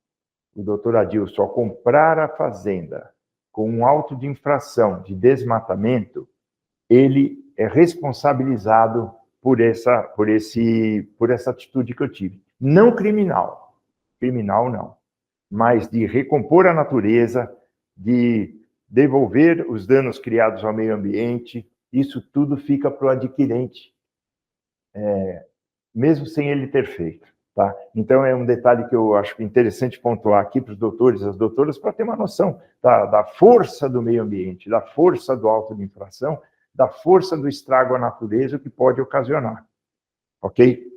o doutor Adilson, ao comprar a fazenda com um auto de infração de desmatamento, ele é responsabilizado por essa atitude que eu tive. Não criminal não, mas de recompor a natureza, de devolver os danos criados ao meio ambiente, isso tudo fica para o adquirente, mesmo sem ele ter feito. Tá? Então, é um detalhe que eu acho interessante pontuar aqui para os doutores e as doutoras, para ter uma noção da força do meio ambiente, da força do auto de infração, da força do estrago à natureza que pode ocasionar. Ok?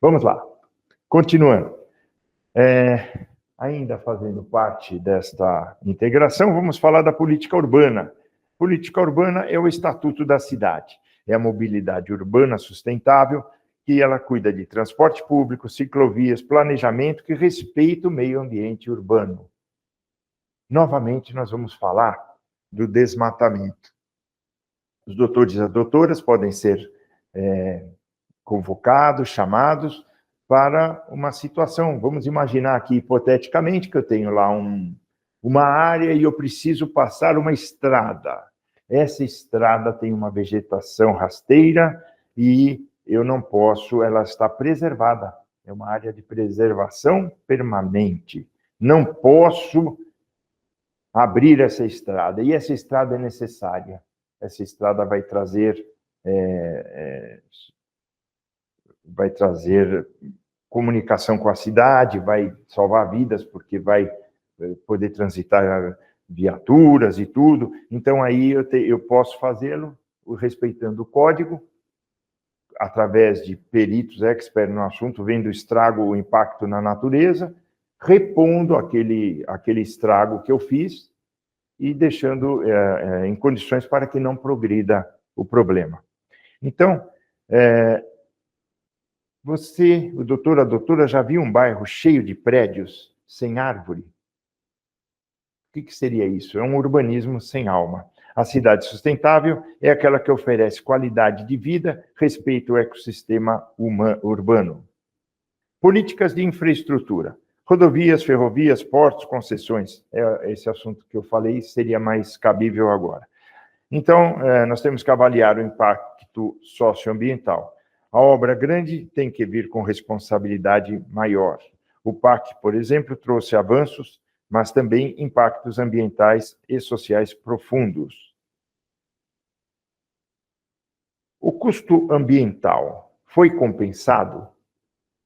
Vamos lá. Continuando. Ainda fazendo parte desta integração, vamos falar da política urbana. Política urbana é o estatuto da cidade. É a mobilidade urbana sustentável, que ela cuida de transporte público, ciclovias, planejamento que respeita o meio ambiente urbano. Novamente, nós vamos falar do desmatamento. Os doutores e as doutoras podem ser convocados, chamados para uma situação. Vamos imaginar aqui, hipoteticamente, que eu tenho lá uma área e eu preciso passar uma estrada. Essa estrada tem uma vegetação rasteira e eu não posso, ela está preservada. É uma área de preservação permanente. Não posso abrir essa estrada. E essa estrada é necessária. Essa estrada vai trazer comunicação com a cidade, vai salvar vidas, porque vai poder transitar viaturas e tudo. Então, aí eu posso fazê-lo respeitando o código, através de peritos experts no assunto, vendo o estrago, o impacto na natureza, repondo aquele estrago que eu fiz e deixando em condições para que não progrida o problema. Então, o doutor, a doutora, já viu um bairro cheio de prédios sem árvore? O que seria isso? É um urbanismo sem alma. A cidade sustentável é aquela que oferece qualidade de vida, respeita o ecossistema urbano. Políticas de infraestrutura. Rodovias, ferrovias, portos, concessões. Esse assunto que eu falei seria mais cabível agora. Então, nós temos que avaliar o impacto socioambiental. A obra grande tem que vir com responsabilidade maior. O PAC, por exemplo, trouxe avanços, mas também impactos ambientais e sociais profundos. O custo ambiental foi compensado?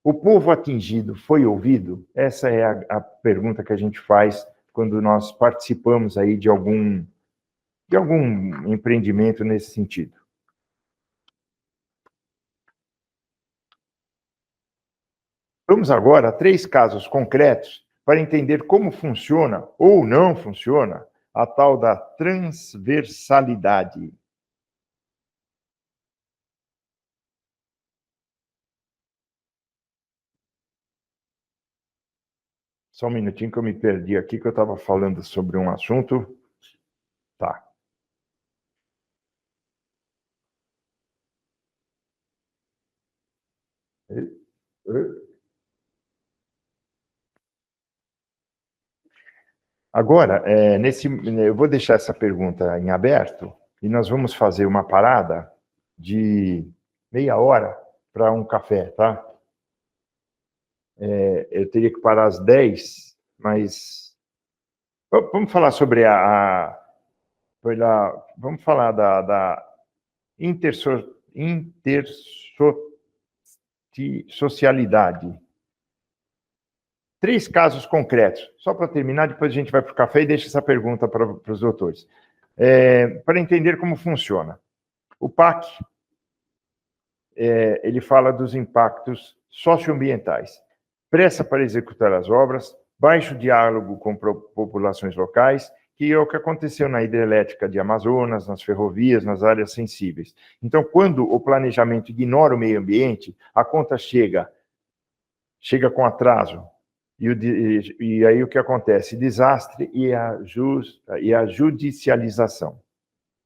O povo atingido foi ouvido? Essa é a pergunta que a gente faz quando nós participamos aí de algum empreendimento nesse sentido. Vamos agora a 3 casos concretos para entender como funciona ou não funciona a tal da transversalidade. Só um minutinho que eu me perdi aqui, que eu estava falando sobre um assunto. Tá. Agora, eu vou deixar essa pergunta em aberto e nós vamos fazer uma parada de meia hora para um café, tá? Eu teria que parar às 10, mas vamos falar sobre vamos falar da intersocialidade. 3 casos concretos. Só para terminar, depois a gente vai para o café e deixa essa pergunta para os doutores. Para entender como funciona. O PAC, ele fala dos impactos socioambientais. Pressa para executar as obras, baixo diálogo com populações locais, que é o que aconteceu na hidrelétrica de Amazonas, nas ferrovias, nas áreas sensíveis. Então, quando o planejamento ignora o meio ambiente, a conta chega com atraso. E aí o que acontece? Desastre e a judicialização.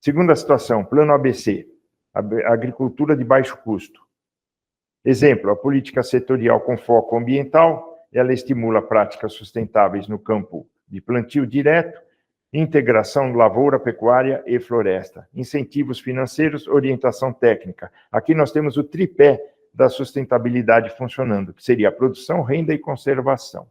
Segunda situação, plano ABC, agricultura de baixo custo. Exemplo, a política setorial com foco ambiental, ela estimula práticas sustentáveis no campo de plantio direto, integração lavoura, pecuária e floresta, incentivos financeiros, orientação técnica. Aqui nós temos o tripé da sustentabilidade funcionando, que seria a produção, renda e conservação.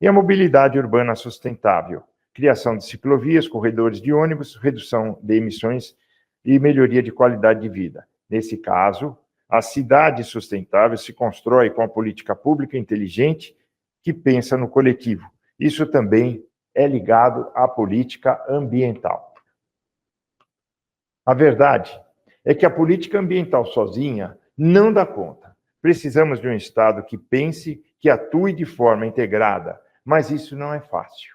E a mobilidade urbana sustentável, criação de ciclovias, corredores de ônibus, redução de emissões e melhoria de qualidade de vida. Nesse caso, a cidade sustentável se constrói com a política pública inteligente que pensa no coletivo. Isso também é ligado à política ambiental. A verdade é que a política ambiental sozinha não dá conta. Precisamos de um Estado que pense, que atue de forma integrada, mas isso não é fácil.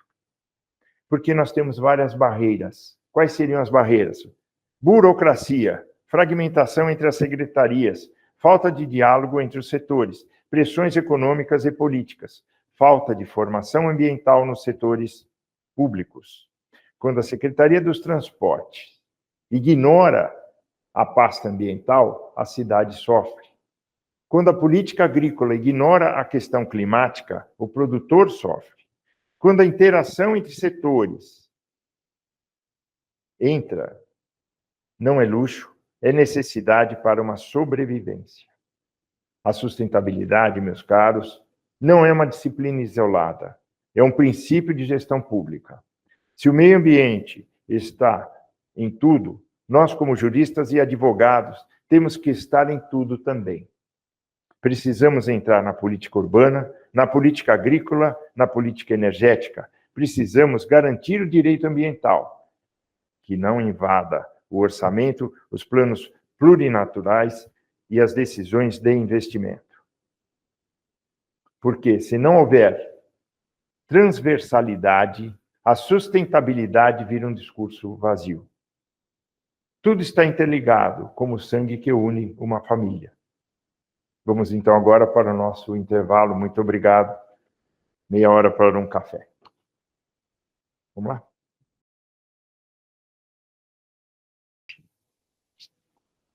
Porque nós temos várias barreiras. Quais seriam as barreiras? Burocracia, fragmentação entre as secretarias, falta de diálogo entre os setores, pressões econômicas e políticas, falta de formação ambiental nos setores públicos. Quando a Secretaria dos Transportes ignora a pasta ambiental, a cidade sofre. Quando a política agrícola ignora a questão climática, o produtor sofre. Quando a interação entre setores entra, não é luxo, é necessidade para uma sobrevivência. A sustentabilidade, meus caros, não é uma disciplina isolada, é um princípio de gestão pública. Se o meio ambiente está em tudo, nós, como juristas e advogados, temos que estar em tudo também. Precisamos entrar na política urbana, na política agrícola, na política energética. Precisamos garantir o direito ambiental, que não invada o orçamento, os planos plurinaturais e as decisões de investimento. Porque, se não houver transversalidade, a sustentabilidade vira um discurso vazio. Tudo está interligado, como o sangue que une uma família. Vamos então agora para o nosso intervalo. Muito obrigado. Meia hora para um café. Vamos lá?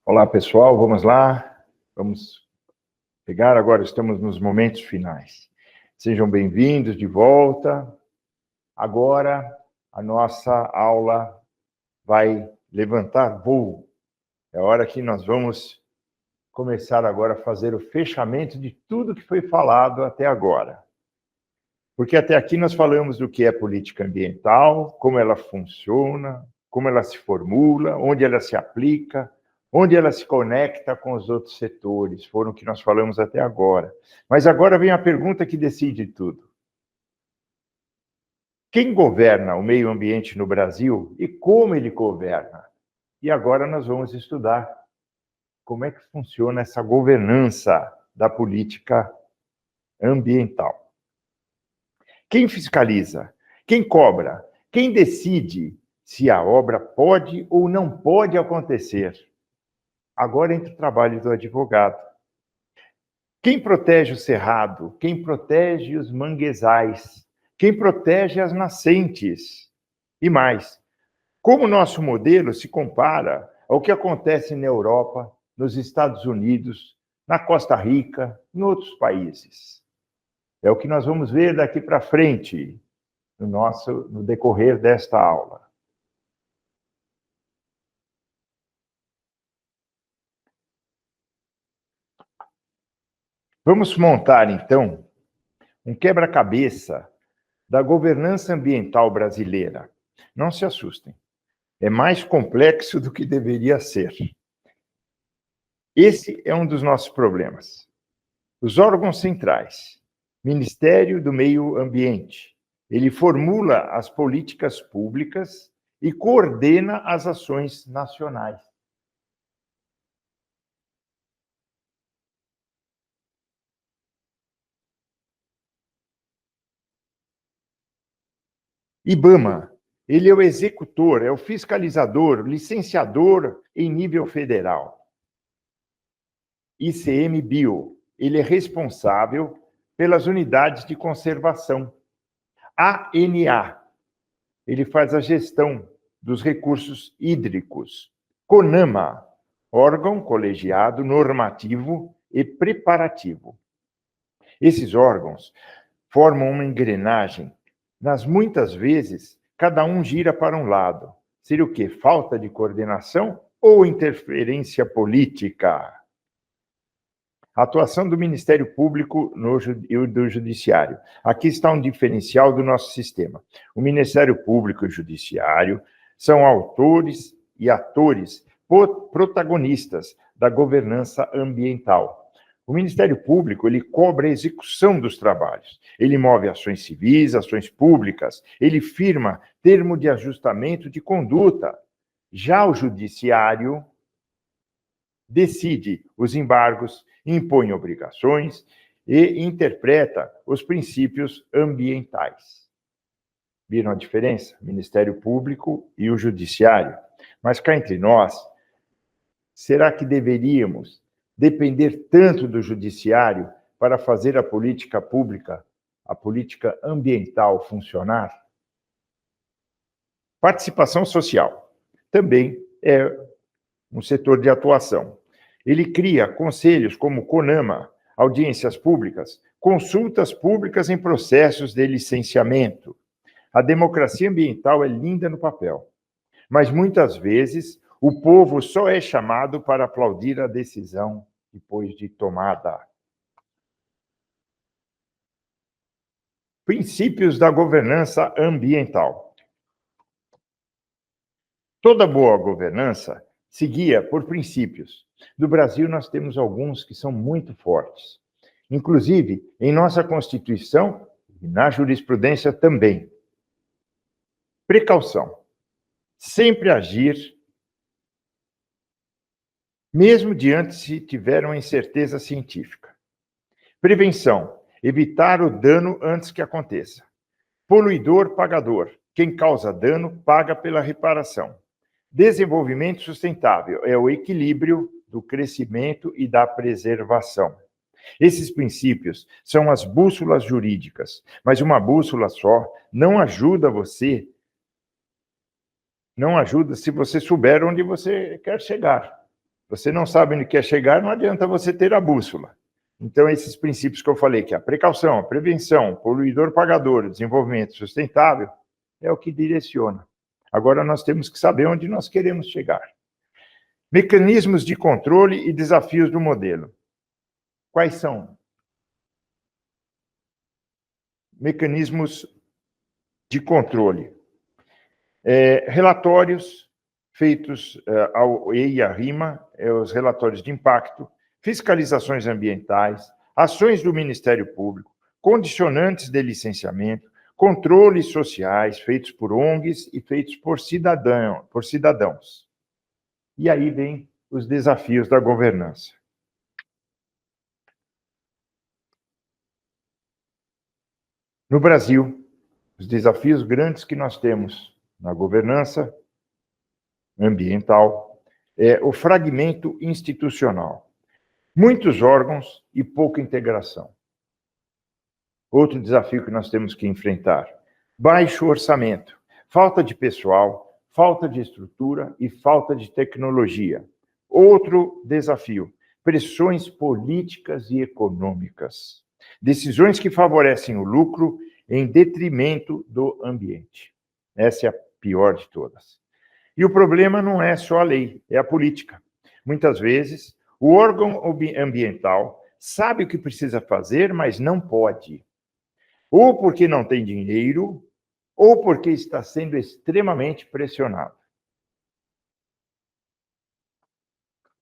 Olá, pessoal. Vamos lá. Vamos pegar agora, estamos nos momentos finais. Sejam bem-vindos de volta. Agora, a nossa aula vai levantar voo. É a hora que nós vamos começar agora a fazer o fechamento de tudo que foi falado até agora. Porque até aqui nós falamos do que é política ambiental, como ela funciona, como ela se formula, onde ela se aplica, onde ela se conecta com os outros setores. Foram o que nós falamos até agora. Mas agora vem a pergunta que decide tudo. Quem governa o meio ambiente no Brasil e como ele governa? E agora nós vamos estudar como é que funciona essa governança da política ambiental. Quem fiscaliza? Quem cobra? Quem decide se a obra pode ou não pode acontecer? Agora entra o trabalho do advogado. Quem protege o cerrado? Quem protege os manguezais? Quem protege as nascentes? E mais, como o nosso modelo se compara ao que acontece na Europa, nos Estados Unidos, na Costa Rica, em outros países? É o que nós vamos ver daqui para frente, no decorrer desta aula. Vamos montar, então, um quebra-cabeça da governança ambiental brasileira. Não se assustem, é mais complexo do que deveria ser. Esse é um dos nossos problemas. Os órgãos centrais, Ministério do Meio Ambiente, ele formula as políticas públicas e coordena as ações nacionais. IBAMA, ele é o executor, é o fiscalizador, licenciador em nível federal. ICMBio, ele é responsável pelas unidades de conservação. ANA, ele faz a gestão dos recursos hídricos. CONAMA, órgão colegiado normativo e preparativo. Esses órgãos formam uma engrenagem. Nas muitas vezes, cada um gira para um lado. Seria o quê? Falta de coordenação ou interferência política? A atuação do Ministério Público e do Judiciário. Aqui está um diferencial do nosso sistema. O Ministério Público e o Judiciário são autores e atores protagonistas da governança ambiental. O Ministério Público, ele cobra a execução dos trabalhos. Ele move ações civis, ações públicas. Ele firma termo de ajustamento de conduta. Já o Judiciário decide os embargos, impõe obrigações e interpreta os princípios ambientais. Viram a diferença? Ministério Público e o Judiciário. Mas cá entre nós, será que deveríamos depender tanto do Judiciário para fazer a política pública, a política ambiental funcionar? Participação social também é um setor de atuação. Ele cria conselhos como CONAMA, audiências públicas, consultas públicas em processos de licenciamento. A democracia ambiental é linda no papel, mas muitas vezes o povo só é chamado para aplaudir a decisão depois de tomada. Princípios da governança ambiental. Toda boa governança se guia por princípios. No Brasil, nós temos alguns que são muito fortes. Inclusive, em nossa Constituição e na jurisprudência também. Precaução. Sempre agir, mesmo diante se tiver uma incerteza científica. Prevenção. Evitar o dano antes que aconteça. Poluidor, pagador. Quem causa dano, paga pela reparação. Desenvolvimento sustentável é o equilíbrio do crescimento e da preservação. Esses princípios são as bússolas jurídicas, mas uma bússola só não ajuda você, não ajuda se você souber onde você quer chegar. Você não sabe onde quer chegar, não adianta você ter a bússola. Então, esses princípios que eu falei, que é a precaução, a prevenção, poluidor pagador, desenvolvimento sustentável, é o que direciona. Agora nós temos que saber onde nós queremos chegar. Mecanismos de controle e desafios do modelo. Quais são? Mecanismos de controle. Relatórios feitos ao EIA-RIMA, os relatórios de impacto, fiscalizações ambientais, ações do Ministério Público, condicionantes de licenciamento, controles sociais feitos por ONGs e feitos por cidadãos. E aí vem os desafios da governança. No Brasil, os desafios grandes que nós temos na governança ambiental é o fragmento institucional. Muitos órgãos e pouca integração. Outro desafio que nós temos que enfrentar: baixo orçamento, falta de pessoal, falta de estrutura e falta de tecnologia. Outro desafio: pressões políticas e econômicas. Decisões que favorecem o lucro em detrimento do ambiente. Essa é a pior de todas. E o problema não é só a lei, é a política. Muitas vezes, o órgão ambiental sabe o que precisa fazer, mas não pode. Ou porque não tem dinheiro, ou porque está sendo extremamente pressionado.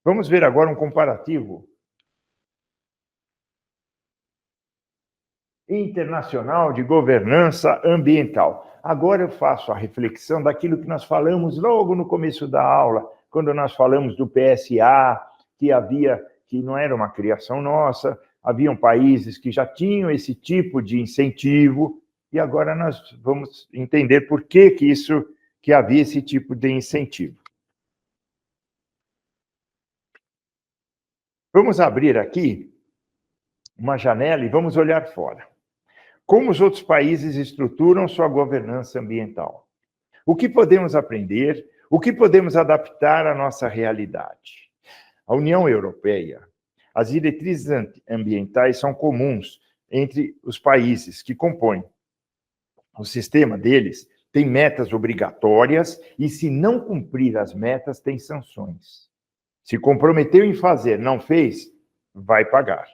Vamos ver agora um comparativo internacional de governança ambiental. Agora eu faço a reflexão daquilo que nós falamos logo no começo da aula, quando nós falamos do PSA, que não era uma criação nossa, haviam países que já tinham esse tipo de incentivo, e agora nós vamos entender por que havia esse tipo de incentivo. Vamos abrir aqui uma janela e vamos olhar fora. Como os outros países estruturam sua governança ambiental? O que podemos aprender? O que podemos adaptar à nossa realidade? A União Europeia, as diretrizes ambientais são comuns entre os países que compõem. O sistema deles tem metas obrigatórias e, se não cumprir as metas, tem sanções. Se comprometeu em fazer, não fez, vai pagar.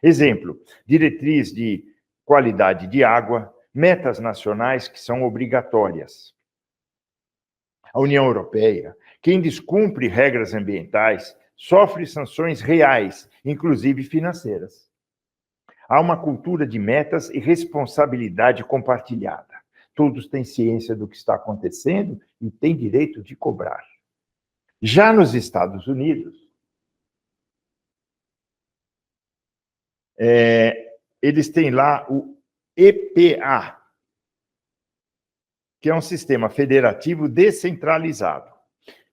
Exemplo, diretriz de qualidade de água, metas nacionais que são obrigatórias. A União Europeia, quem descumpre regras ambientais, sofre sanções reais, inclusive financeiras. Há uma cultura de metas e responsabilidade compartilhada. Todos têm ciência do que está acontecendo e têm direito de cobrar. Já nos Estados Unidos, eles têm lá o EPA, que é um sistema federativo descentralizado.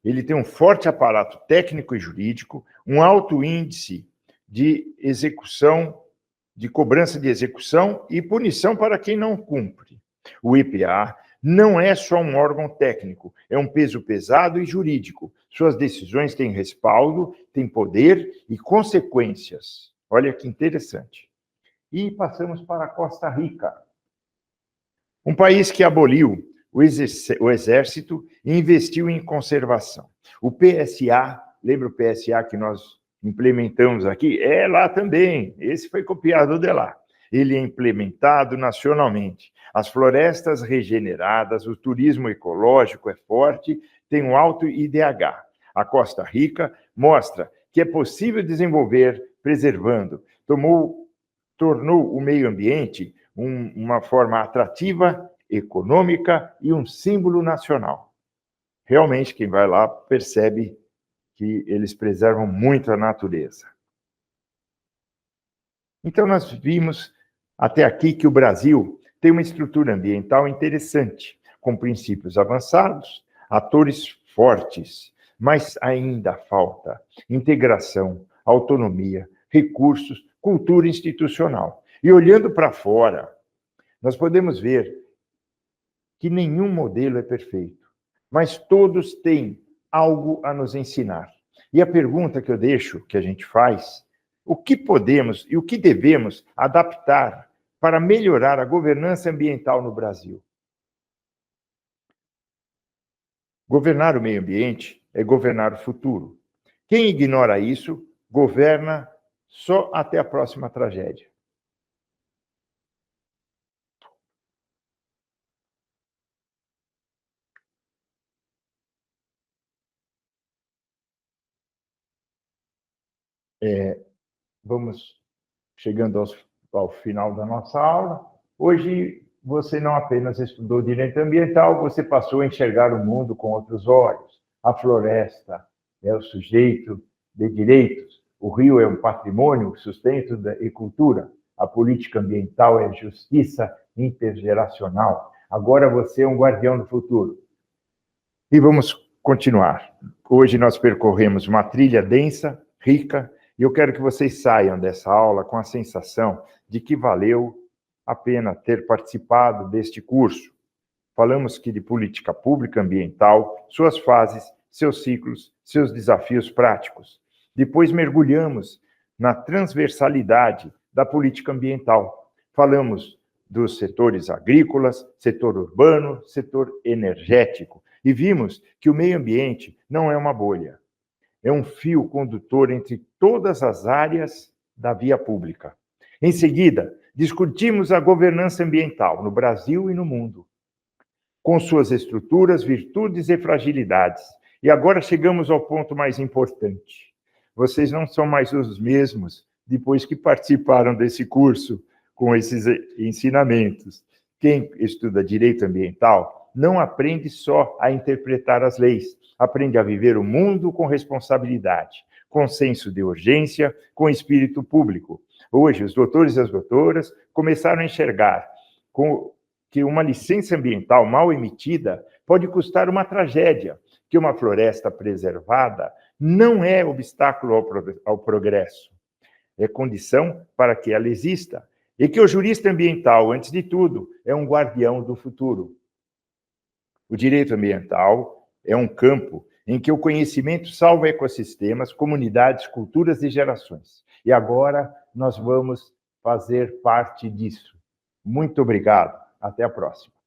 Ele tem um forte aparato técnico e jurídico, um alto índice de execução, de cobrança de execução e punição para quem não cumpre. O EPA não é só um órgão técnico, é um peso pesado e jurídico. Suas decisões têm respaldo, têm poder e consequências. Olha que interessante. E passamos para a Costa Rica, um país que aboliu o exército e investiu em conservação. O PSA, lembra o PSA que nós implementamos aqui? É lá também, esse foi copiado de lá. Ele é implementado nacionalmente. As florestas regeneradas, o turismo ecológico é forte, tem um alto IDH. A Costa Rica mostra que é possível desenvolver preservando. Tornou o meio ambiente uma forma atrativa, econômica e um símbolo nacional. Realmente, quem vai lá percebe que eles preservam muito a natureza. Então, nós vimos até aqui que o Brasil tem uma estrutura ambiental interessante, com princípios avançados, atores fortes, mas ainda falta integração, autonomia, recursos, cultura institucional. E olhando para fora, nós podemos ver que nenhum modelo é perfeito, mas todos têm algo a nos ensinar. E a pergunta que eu deixo, que a gente faz, o que podemos e o que devemos adaptar para melhorar a governança ambiental no Brasil? Governar o meio ambiente é governar o futuro. Quem ignora isso, governa só até a próxima tragédia. Vamos chegando ao final da nossa aula. Hoje, você não apenas estudou direito ambiental, você passou a enxergar o mundo com outros olhos. A floresta é o sujeito de direitos, o rio é um patrimônio, sustento e cultura, a política ambiental é justiça intergeracional. Agora você é um guardião do futuro. E vamos continuar. Hoje nós percorremos uma trilha densa, rica, e eu quero que vocês saiam dessa aula com a sensação de que valeu a pena ter participado deste curso. Falamos que de política pública ambiental, suas fases, seus ciclos, seus desafios práticos. Depois mergulhamos na transversalidade da política ambiental. Falamos dos setores agrícolas, setor urbano, setor energético, e vimos que o meio ambiente não é uma bolha. É um fio condutor entre todas as áreas da via pública. Em seguida, discutimos a governança ambiental no Brasil e no mundo, com suas estruturas, virtudes e fragilidades. E agora chegamos ao ponto mais importante. Vocês não são mais os mesmos depois que participaram desse curso com esses ensinamentos. Quem estuda direito ambiental não aprende só a interpretar as leis, aprende a viver o mundo com responsabilidade, com senso de urgência, com espírito público. Hoje, os doutores e as doutoras começaram a enxergar que uma licença ambiental mal emitida pode custar uma tragédia, que uma floresta preservada não é obstáculo ao progresso, é condição para que ela exista, e que o jurista ambiental, antes de tudo, é um guardião do futuro. O direito ambiental é um campo em que o conhecimento salva ecossistemas, comunidades, culturas e gerações. E agora nós vamos fazer parte disso. Muito obrigado. Até a próxima.